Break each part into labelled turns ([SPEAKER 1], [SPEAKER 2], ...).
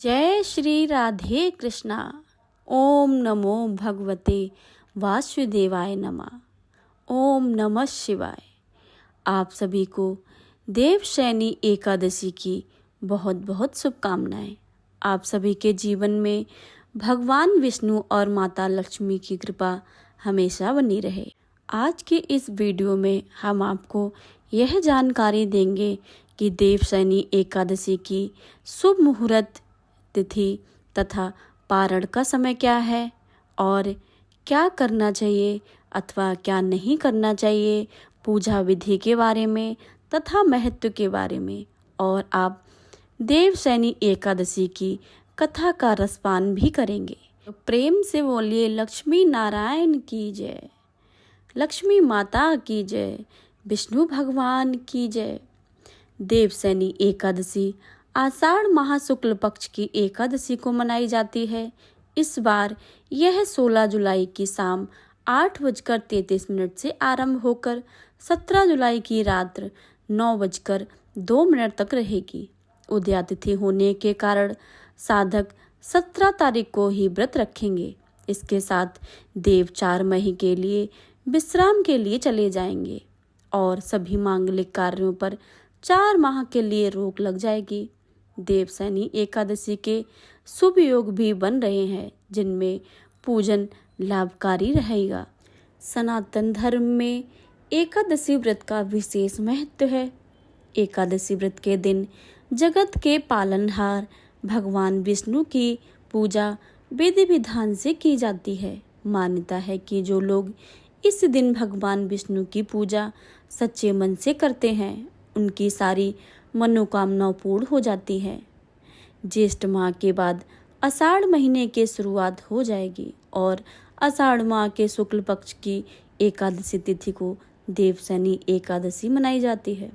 [SPEAKER 1] जय श्री राधे कृष्णा। ओम नमो भगवते वासुदेवाय नमः। ओम नमः शिवाय। आप सभी को देवशयनी एकादशी की बहुत बहुत शुभकामनाएं। आप सभी के जीवन में भगवान विष्णु और माता लक्ष्मी की कृपा हमेशा बनी रहे। आज के इस वीडियो में हम आपको यह जानकारी देंगे कि देवशयनी एकादशी की शुभ मुहूर्त तिथि तथा पारण का समय क्या है और क्या करना चाहिए अथवा क्या नहीं करना चाहिए, पूजा विधि के बारे में तथा महत्व के बारे में, और आप देवशयनी एकादशी की कथा का रसपान भी करेंगे। तो प्रेम से बोलिए लक्ष्मी नारायण की जय, लक्ष्मी माता की जय, विष्णु भगवान की जय। देवशयनी एकादशी आषाढ़ माह शुक्ल पक्ष की एकादशी को मनाई जाती है। इस बार यह 16 जुलाई की शाम 8:33 से आरंभ होकर 17 जुलाई की रात 9:02 तक रहेगी। उदया तिथि होने के कारण साधक 17 तारीख को ही व्रत रखेंगे। इसके साथ देव 4 माह के लिए विश्राम के लिए चले जाएंगे और सभी मांगलिक कार्यों पर 4 माह के लिए रोक लग जाएगी। देवशयनी एकादशी के शुभ योग भी बन रहे हैं, जिनमें पूजन लाभकारी रहेगा। सनातन धर्म में एकादशी व्रत का विशेष महत्व है। एकादशी व्रत के दिन जगत के पालनहार भगवान विष्णु की पूजा विधि विधान से की जाती है। मान्यता है कि जो लोग इस दिन भगवान विष्णु की पूजा सच्चे मन से करते हैं, उनकी सारी मनोकामना पूर्ण हो जाती है। ज्येष्ठ माह के बाद आषाढ़ महीने की शुरुआत हो जाएगी और आषाढ़ माह के शुक्ल पक्ष की एकादशी तिथि को देवशयनी एकादशी मनाई जाती है।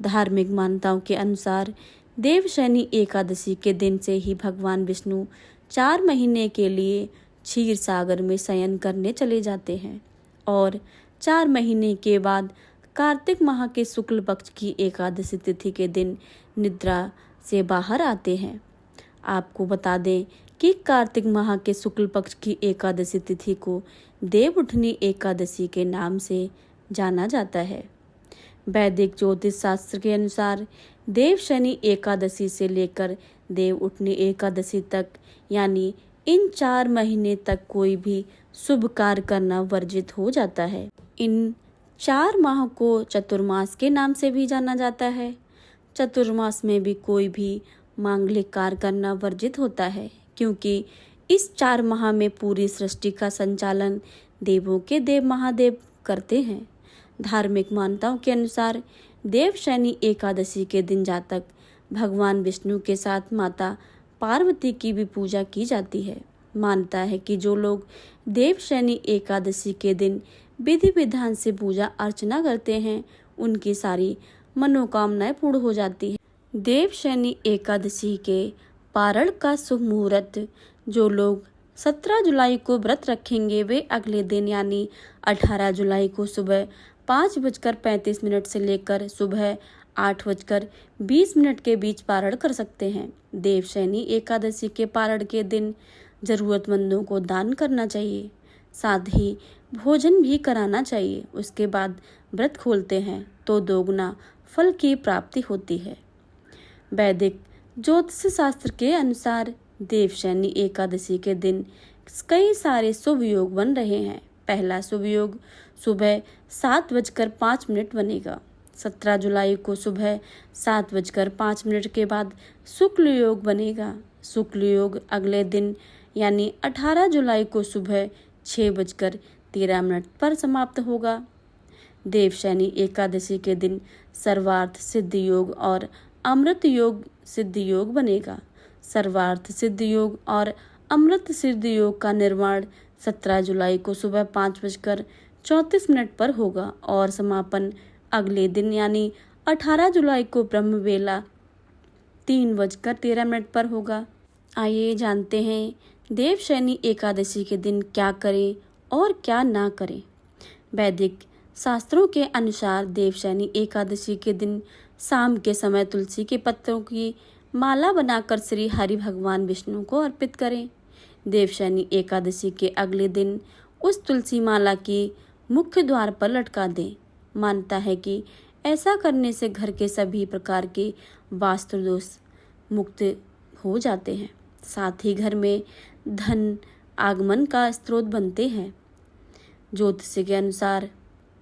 [SPEAKER 1] धार्मिक मान्यताओं के अनुसार देवशयनी एकादशी के दिन से ही भगवान विष्णु 4 महीने के लिए क्षीर सागर में शयन करने चले जाते हैं और 4 महीने के बाद कार्तिक माह के शुक्ल पक्ष की एकादशी तिथि के दिन निद्रा से बाहर आते हैं। आपको बता दें कि कार्तिक माह के शुक्ल पक्ष की एकादशी तिथि को देव उठनी एकादशी के नाम से जाना जाता है। वैदिक ज्योतिष शास्त्र के अनुसार देवशयनी एकादशी से लेकर देव उठनी एकादशी तक, यानी इन 4 महीने तक कोई भी शुभ कार्य करना वर्जित हो जाता है। इन 4 माह को चतुर्मास के नाम से भी जाना जाता है। चतुर्मास में भी कोई भी मांगलिक कार्य करना वर्जित होता है, क्योंकि इस 4 माह में पूरी सृष्टि का संचालन देवों के देव महादेव करते हैं। धार्मिक मान्यताओं के अनुसार देवशयनी एकादशी के दिन जातक भगवान विष्णु के साथ माता पार्वती की भी पूजा की जाती है। मानता है कि जो लोग देवशयनी एकादशी के दिन विधि विधान से पूजा अर्चना करते हैं, उनकी सारी मनोकामनाएं पूर्ण हो जाती है। देवशयनी एकादशी के पारण का शुभ मुहूर्त जो लोग 17 जुलाई को व्रत रखेंगे, वे अगले दिन यानी 18 जुलाई को सुबह 5:35 से लेकर सुबह 8:20 के बीच पारण कर सकते हैं। देवशयनी एकादशी के पारण के दिन जरूरतमंदों को दान करना चाहिए, साथ ही भोजन भी कराना चाहिए। उसके बाद व्रत खोलते हैं तो दोगुना फल की प्राप्ति होती है। वैदिक ज्योतिष शास्त्र के अनुसार देवशयनी एकादशी के दिन कई सारे शुभ योग बन रहे हैं। पहला शुभ योग सुबह 7:05 बनेगा। 17 जुलाई को सुबह 7:05 के बाद शुक्ल योग बनेगा। शुक्ल योग अगले दिन यानी 18 जुलाई को सुबह 6:13 पर समाप्त होगा। देवशयनी एकादशी के दिन सर्वार्थ सिद्ध योग और अमृत योग सिद्ध योग बनेगा। सर्वार्थ सिद्ध योग और अमृत सिद्ध योग का निर्माण 17 जुलाई को सुबह 5:34 पर होगा और समापन अगले दिन यानी 18 जुलाई को ब्रह्म बेला 3:13 पर होगा। आइए जानते हैं देवशयनी एकादशी के दिन क्या करें और क्या ना करें। वैदिक शास्त्रों के अनुसार देवशयनी एकादशी के दिन शाम के समय तुलसी के पत्तों की माला बनाकर श्री हरि भगवान विष्णु को अर्पित करें। देवशयनी एकादशी के अगले दिन उस तुलसी माला की मुख्य द्वार पर लटका दें। मानता है कि ऐसा करने से घर के सभी प्रकार के वास्तु दोष मुक्त हो जाते हैं, साथ ही घर में धन आगमन का स्रोत बनते हैं। ज्योतिष के अनुसार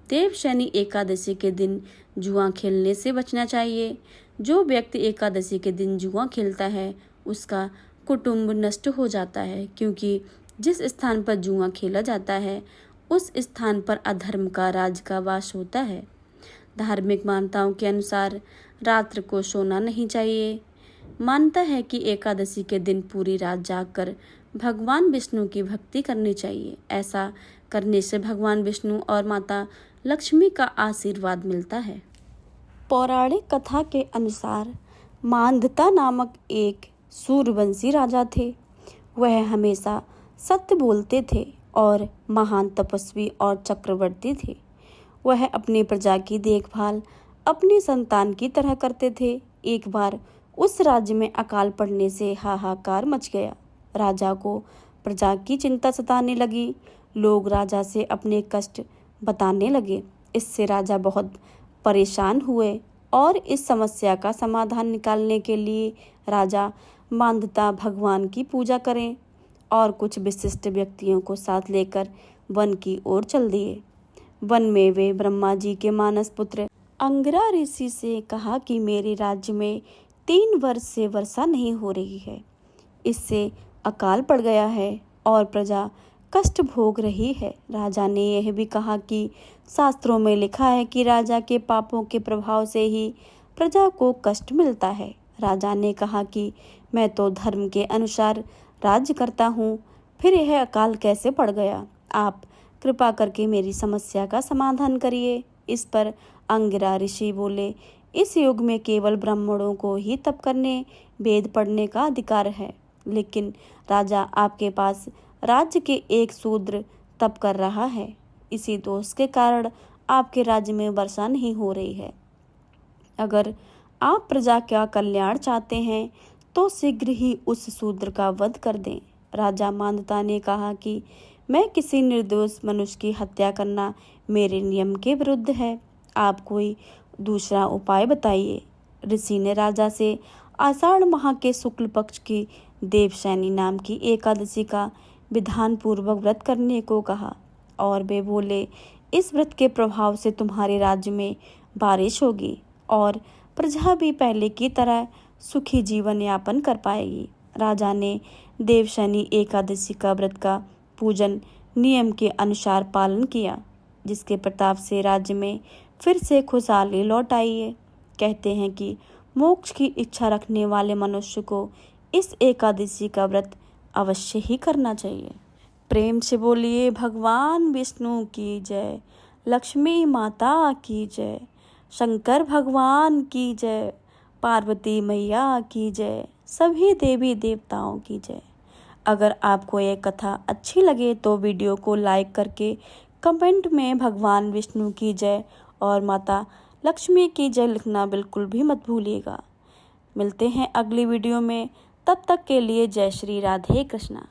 [SPEAKER 1] देवशयनी एकादशी के दिन जुआ खेलने से बचना चाहिए। जो व्यक्ति एकादशी के दिन जुआ खेलता है उसका कुटुंब नष्ट हो जाता है, क्योंकि जिस स्थान पर जुआ खेला जाता है उस स्थान पर अधर्म का राज का वास होता है। धार्मिक मान्यताओं के अनुसार रात्र को सोना नहीं चाहिए। मानता है कि एकादशी के दिन पूरी रात जागकर भगवान विष्णु की भक्ति करनी चाहिए। ऐसा करने से भगवान विष्णु और माता लक्ष्मी का आशीर्वाद मिलता है। पौराणिक कथा के अनुसार मांधाता नामक एक सूर्यवंशी राजा थे। वह हमेशा सत्य बोलते थे और महान तपस्वी और चक्रवर्ती थे। वह अपनी प्रजा की देखभाल अपनी संतान की तरह करते थे। एक बार उस राज्य में अकाल पड़ने से हाहाकार मच गया। राजा को प्रजा की चिंता सताने लगी। लोग राजा से अपने कष्ट बताने लगे। इससे राजा बहुत परेशान हुए और इस समस्या का समाधान निकालने के लिए राजा मांधाता भगवान की पूजा करें और कुछ विशिष्ट व्यक्तियों को साथ लेकर वन की ओर चल दिए। वन में वे ब्रह्मा जी के मानस पुत्र अंगिरा ऋषि से कहा कि मेरे राज्य में 3 वर्ष से वर्षा नहीं हो रही है। इससे अकाल पड़ गया है और प्रजा कष्ट भोग रही है। राजा ने यह भी कहा कि शास्त्रों में लिखा है कि राजा के पापों के प्रभाव से ही प्रजा को कष्ट मिलता है। राजा ने कहा कि मैं तो धर्म के अनुसार राज्य करता हूँ, फिर यह अकाल कैसे पड़ गया? आप कृपा करके मेरी समस्या का समाधान करिए। इस पर अंगिरा ऋषि बोले, इस युग में केवल ब्राह्मणों को ही तप करने, वेद पढ़ने का अधिकार है। लेकिन राजा, आपके पास राज्य के एक शूद्र तप कर रहा है। इसी दोष के कारण आपके राज्य में वर्षा नहीं हो रही है। अगर आप प्रजा का कल्याण चाहते हैं तो शीघ्र ही उस शूद्र का वध कर दें। राजा मांधाता ने कहा कि मैं किसी निर्दोष मनुष्य की हत्या करना मेरे नियम के विरुद्ध है। आप कोई दूसरा उपाय बताइए। ऋषि ने राजा से आषाढ़ माह के शुक्ल पक्ष की देवशयनी नाम की एकादशी का विधान पूर्वक व्रत करने को कहा और वे बोले, इस व्रत के प्रभाव से तुम्हारे राज्य में बारिश होगी और प्रजा भी पहले की तरह सुखी जीवन यापन कर पाएगी। राजा ने देवशयनी एकादशी का व्रत का पूजन नियम के अनुसार पालन किया, जिसके प्रताप से राज्य में फिर से खुशहाली लौट आई है। कहते हैं कि मोक्ष की इच्छा रखने वाले मनुष्य को इस एकादशी का व्रत अवश्य ही करना चाहिए। प्रेम से बोलिए भगवान विष्णु की जय, लक्ष्मी माता की जय, शंकर भगवान की जय, पार्वती मैया की जय, सभी देवी देवताओं की जय। अगर आपको ये कथा अच्छी लगे तो वीडियो को लाइक करके कमेंट में भगवान विष्णु की जय और माता लक्ष्मी की जय लिखना बिल्कुल भी मत भूलिएगा। मिलते हैं अगली वीडियो में, तब तक के लिए जय श्री राधे कृष्णा।